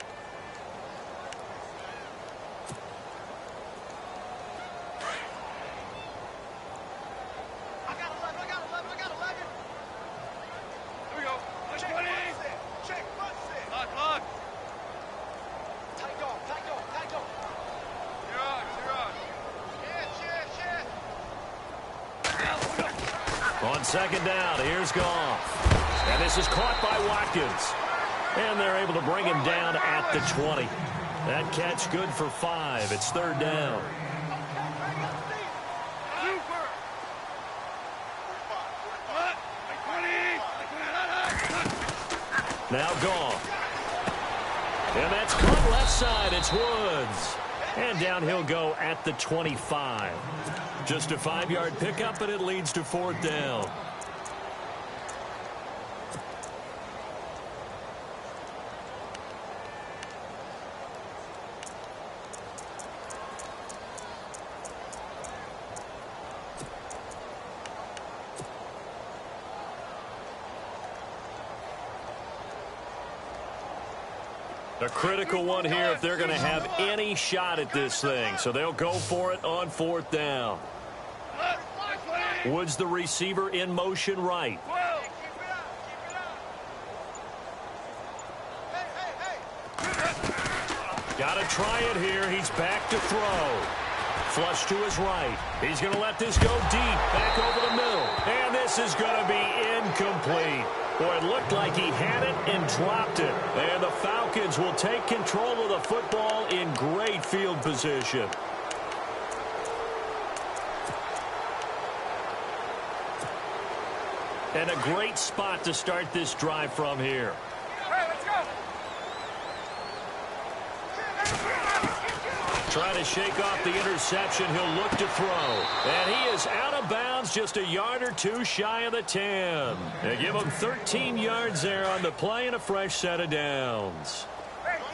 On 2nd down, here's Goff. And this is caught by Watkins. And they're able to bring him down at the 20. That catch good for 5. It's 3rd down. Now Goff. And that's caught left side. It's Woods. And down he'll go at the 25. Just a 5-yard pickup, and it leads to 4th down. A critical one here if they're going to have any shot at this thing. So they'll go for it on 4th down. Woods, the receiver, in motion right. Got to try it here. He's back to throw. Flush to his right. He's going to let this go deep. Back over the middle. And this is going to be incomplete. Boy, it looked like he had it and dropped it. And the Falcons will take control of the football in great field position. And a great spot to start this drive from here. Trying to shake off the interception. He'll look to throw. And he is out of bounds, just a yard or two shy of the 10. They give him 13 yards there on the play and a fresh set of downs.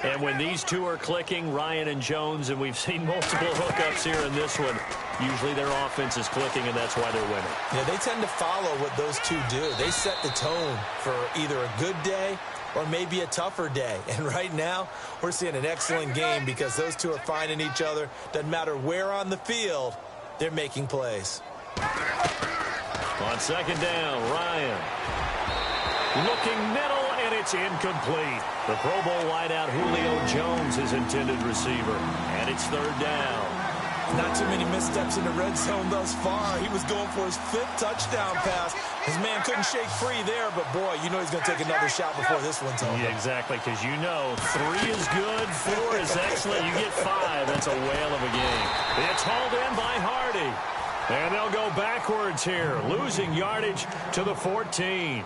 And when these two are clicking, Ryan and Jones, and we've seen multiple hookups here in this one, usually their offense is clicking, and that's why they're winning. Yeah, they tend to follow what those two do. They set the tone for either a good day or maybe a tougher day. And right now, we're seeing an excellent game because those two are finding each other. Doesn't matter where on the field, they're making plays. On second down, Ryan. Looking middle, and it's incomplete. The Pro Bowl wideout Julio Jones, his intended receiver. And it's third down. Not too many missteps in the red zone thus far. He was going for his 5th touchdown pass. His man couldn't shake free there, but boy, you know he's going to take another shot before this one's over. Yeah, exactly, because you know 3 is good, 4 is excellent. You get 5. That's a whale of a game. It's hauled in by Hardy. And they'll go backwards here, losing yardage to the 14.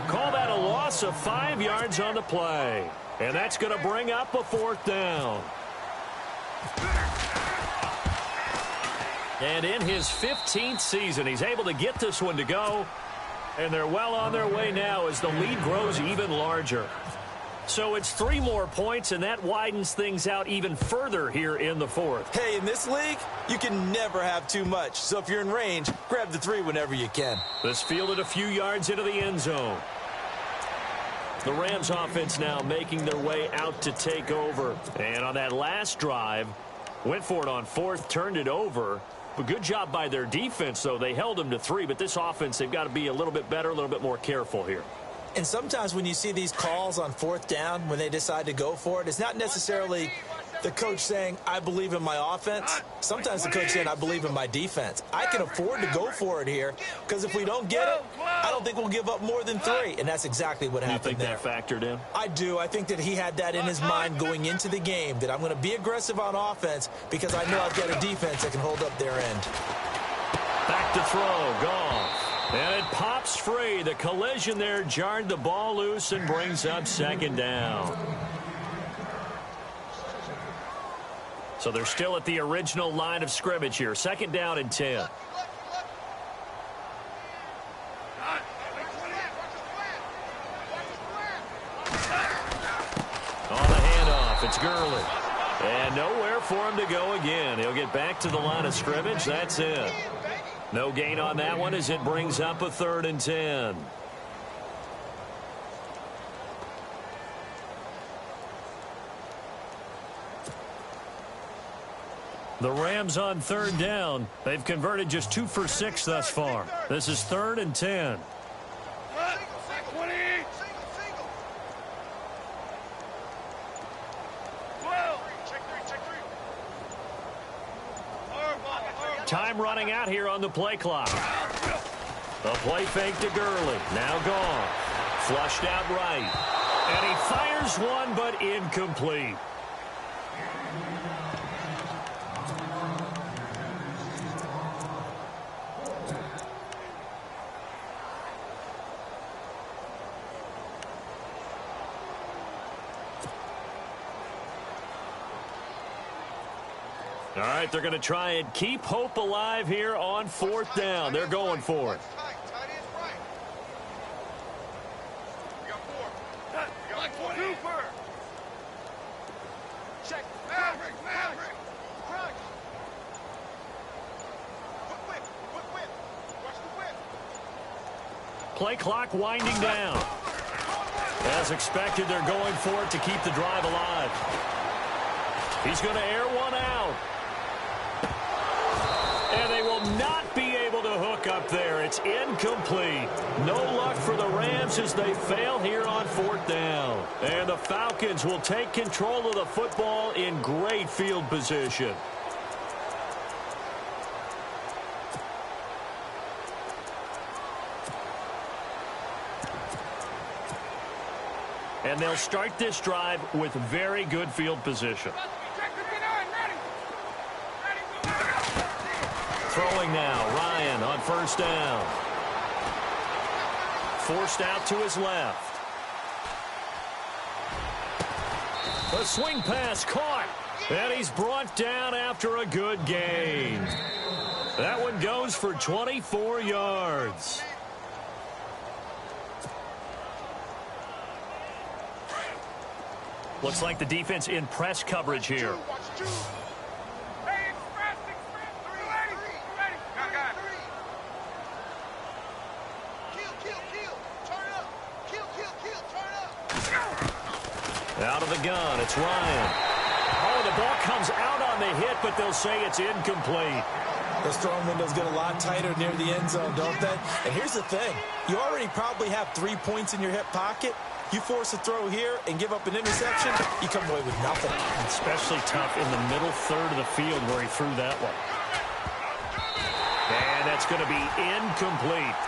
Call that a loss of 5 yards on the play. And that's going to bring up a 4th down. And in his 15th season, he's able to get this one to go. And they're well on their way now as the lead grows even larger. So it's 3 more points, and that widens things out even further here in the 4th. Hey, in this league, you can never have too much. So if you're in range, grab the 3 whenever you can. This fielded a few yards into the end zone. The Rams offense now making their way out to take over. And on that last drive, went for it on 4th, turned it over. But good job by their defense, though. They held them to 3, but this offense, they've got to be a little bit better, a little bit more careful here. And sometimes when you see these calls on 4th down, when they decide to go for it, it's not necessarily the coach saying, I believe in my offense. Sometimes the coach saying, I believe in my defense. I can afford to go for it here because if we don't get it, I don't think we'll give up more than 3. And that's exactly what happened there. You think that factored in? I do. I think that he had that in his mind going into the game, that I'm going to be aggressive on offense because I know I've got a defense that can hold up their end. Back to throw. Goff. And it pops free. The collision there jarred the ball loose and brings up 2nd down. So they're still at the original line of scrimmage here. 2nd down and 10. On the handoff, it's Gurley. And nowhere for him to go again. He'll get back to the line of scrimmage. That's it. No gain on that one as it brings up a 3rd and 10. The Rams on 3rd down. They've converted just 2 for 6 thus far. This is 3rd and 10. Time running out here on the play clock. The play fake to Gurley. Now gone. Flushed out right. And he fires one, but incomplete. All right, they're going to try and keep hope alive here on 4th down. They're going for it. Play clock winding down. As expected, they're going for it to keep the drive alive. He's going to air one out. And they will not be able to hook up there. it's incomplete. No luck for the Rams as they fail here on 4th down. And the Falcons will take control of the football in great field position. And they'll start this drive with very good field position. Throwing now, Ryan on 1st down. Forced out to his left. A swing pass caught. And he's brought down after a good gain. That one goes for 24 yards. Looks like the defense in press coverage here. Out of the gun, it's Ryan. Oh, the ball comes out on the hit, but they'll say it's incomplete. Those throwing windows get a lot tighter near the end zone, don't they? And here's the thing. You already probably have 3 points in your hip pocket. You force a throw here and give up an interception, you come away with nothing. Especially tough in the middle third of the field where he threw that one. And that's going to be incomplete.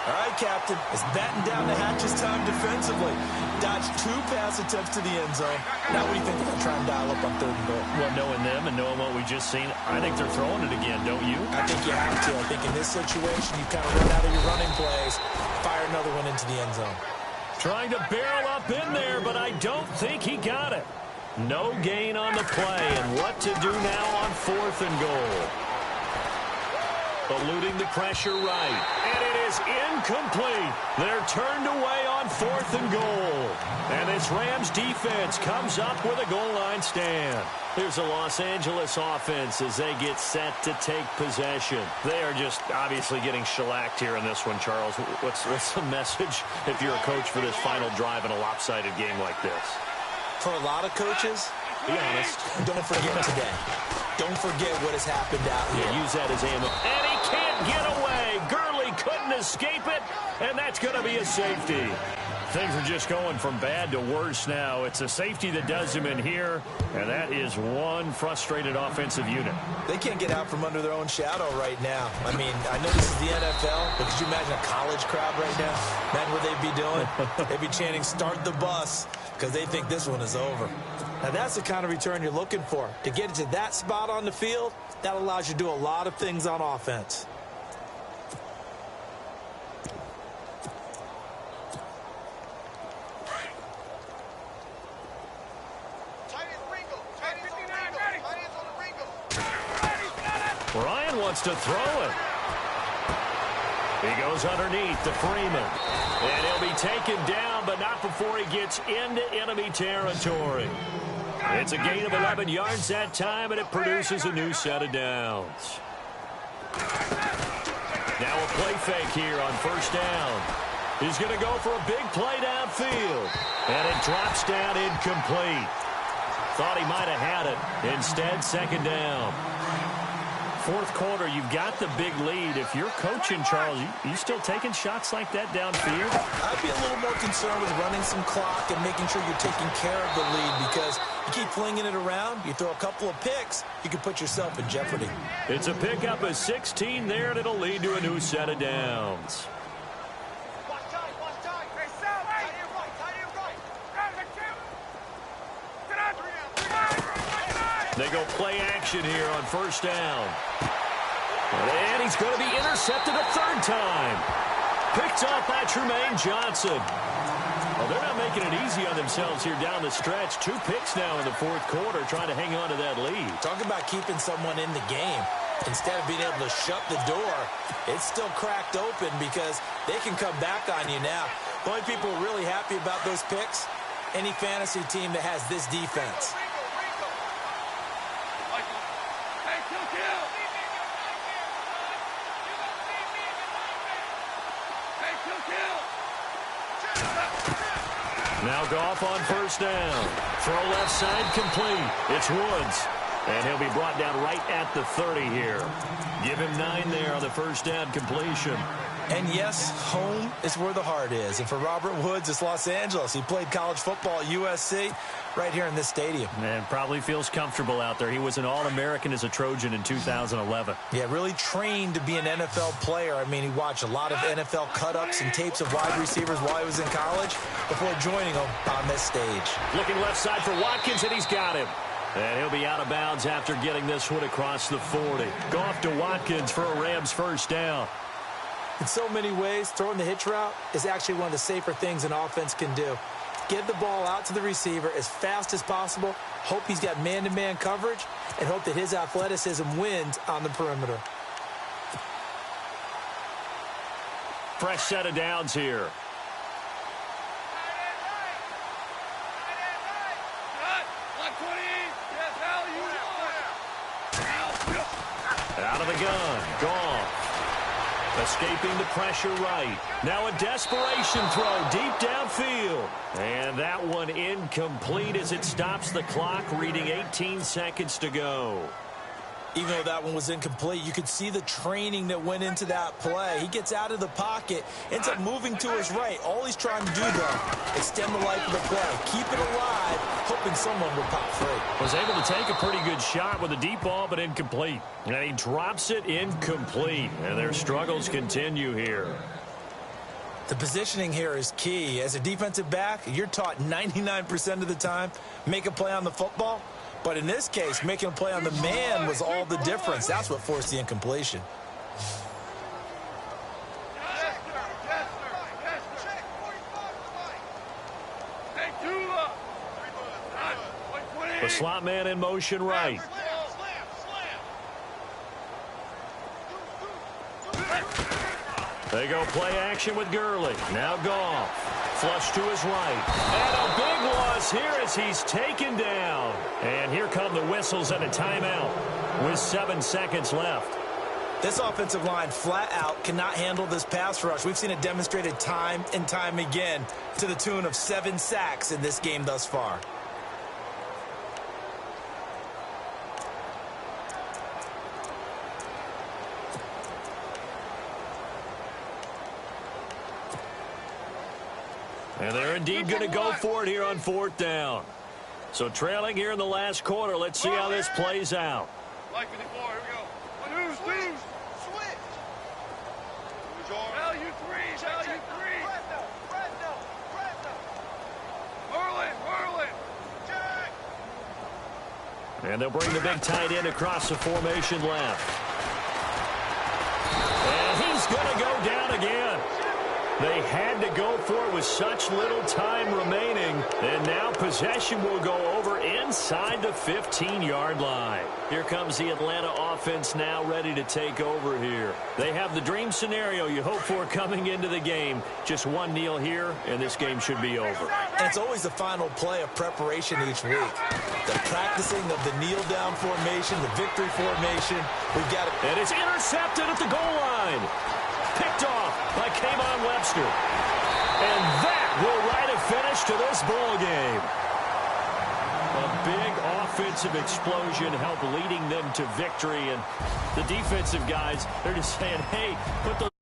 All right, Captain, it's batten down the hatches time defensively. Dodged 2 pass attempts to the end zone. Now what do you think they're going to try and dial up on 3rd and goal? Well, knowing them and knowing what we just seen, I think they're throwing it again, don't you? I think you have to. I think in this situation, you kind of run out of your running plays, fire another one into the end zone. Trying to barrel up in there, but I don't think he got it. No gain on the play, and what to do now on 4th and goal. Eluding the pressure right, and it is incomplete. They're turned away on 4th and goal. And this Rams defense comes up with a goal line stand. Here's the Los Angeles offense as they get set to take possession. They are just obviously getting shellacked here in this one, Charles. What's the message if you're a coach for this final drive in a lopsided game like this? For a lot of coaches, be honest, don't forget today. Don't forget what has happened out here. Yeah, use that as ammo. And he can't get away. Gurley couldn't escape it, and that's going to be a safety. Things are just going from bad to worse now. It's a safety that does him in here, and that is one frustrated offensive unit. They can't get out from under their own shadow right now. I mean, I know this is the NFL, but could you imagine a college crowd right now? Imagine what they'd be doing. They'd be chanting, "Start the bus," because they think this one is over. Now, that's the kind of return you're looking for. To get it to that spot on the field, that allows you to do a lot of things on offense. Ryan wants to throw it. He goes underneath to Freeman. And he'll be taken down, but not before he gets into enemy territory. It's a gain of 11 yards that time, and it produces a new set of downs. Now a play fake here on 1st down. He's going to go for a big play downfield. And it drops down incomplete. Thought he might have had it. Instead, 2nd down. 4th quarter, you've got the big lead. If you're coaching, Charles, you still taking shots like that downfield? I'd be a little more concerned with running some clock and making sure you're taking care of the lead, because you keep flinging it around, you throw a couple of picks, you can put yourself in jeopardy. It's a pickup of 16 there, and it'll lead to a new set of downs. They go play action here on 1st down. And he's going to be intercepted a 3rd time. Picked off by Tremaine Johnson. Well, they're not making it easy on themselves here down the stretch. 2 picks now in the 4th quarter, trying to hang on to that lead. Talk about keeping someone in the game. Instead of being able to shut the door, it's still cracked open because they can come back on you now. The only people really happy about those picks, any fantasy team that has this defense. Now Goff on 1st down. Throw left side complete. It's Woods. And he'll be brought down right at the 30 here. Give him 9 there on the first down completion. And yes, home is where the heart is. And for Robert Woods, it's Los Angeles. He played college football at USC right here in this stadium. And probably feels comfortable out there. He was an All-American as a Trojan in 2011. Yeah, really trained to be an NFL player. I mean, he watched a lot of NFL cut-ups and tapes of wide receivers while he was in college before joining them on this stage. Looking left side for Watkins, and he's got him. And he'll be out of bounds after getting this one across the 40. Go off to Watkins for a Rams first down. In so many ways, throwing the hitch route is actually one of the safer things an offense can do. Get the ball out to the receiver as fast as possible, hope he's got man-to-man coverage, and hope that his athleticism wins on the perimeter. Fresh set of downs here. Out of the gun, gone. Escaping the pressure right. Now a desperation throw deep downfield. And that one incomplete as it stops the clock, reading 18 seconds to go. Even though that one was incomplete, you could see the training that went into that play. He gets out of the pocket, ends up moving to his right. All he's trying to do, though, extend the life of the play. Keep it alive, hoping someone will pop free. Was able to take a pretty good shot with a deep ball, but incomplete. And he drops it incomplete. And their struggles continue here. The positioning here is key. As a defensive back, you're taught 99% of the time, make a play on the football. But in this case, making a play on the man was all the difference. That's what forced the incompletion. The slot man in motion right. They go play action with Gurley. Now Goff. Flush to his right. And a big loss here as he's taken down. And here come the whistles and a timeout with 7 seconds left. This offensive line flat out cannot handle this pass rush. We've seen it demonstrated time and time again to the tune of 7 sacks in this game thus far. And they're indeed going to go for it here on 4th down. So trailing here in the last quarter. Let's see how this plays out. Like 54, here we go. Switch. Switch. Value 3. Merlin. Jack. And they'll bring the big tight end across the formation left. And he's going to go down again. They had to go for it with such little time remaining. And now possession will go over inside the 15-yard line. Here comes the Atlanta offense now ready to take over here. They have the dream scenario you hope for coming into the game. Just one kneel here, and this game should be over. And it's always the final play of preparation each week. The practicing of the kneel-down formation, the victory formation. We've got it. And it's intercepted at the goal line. Picked off by Kayvon Webster. And that will write a finish to this ball game. A big offensive explosion helped leading them to victory. And the defensive guys, they're just saying, hey, put those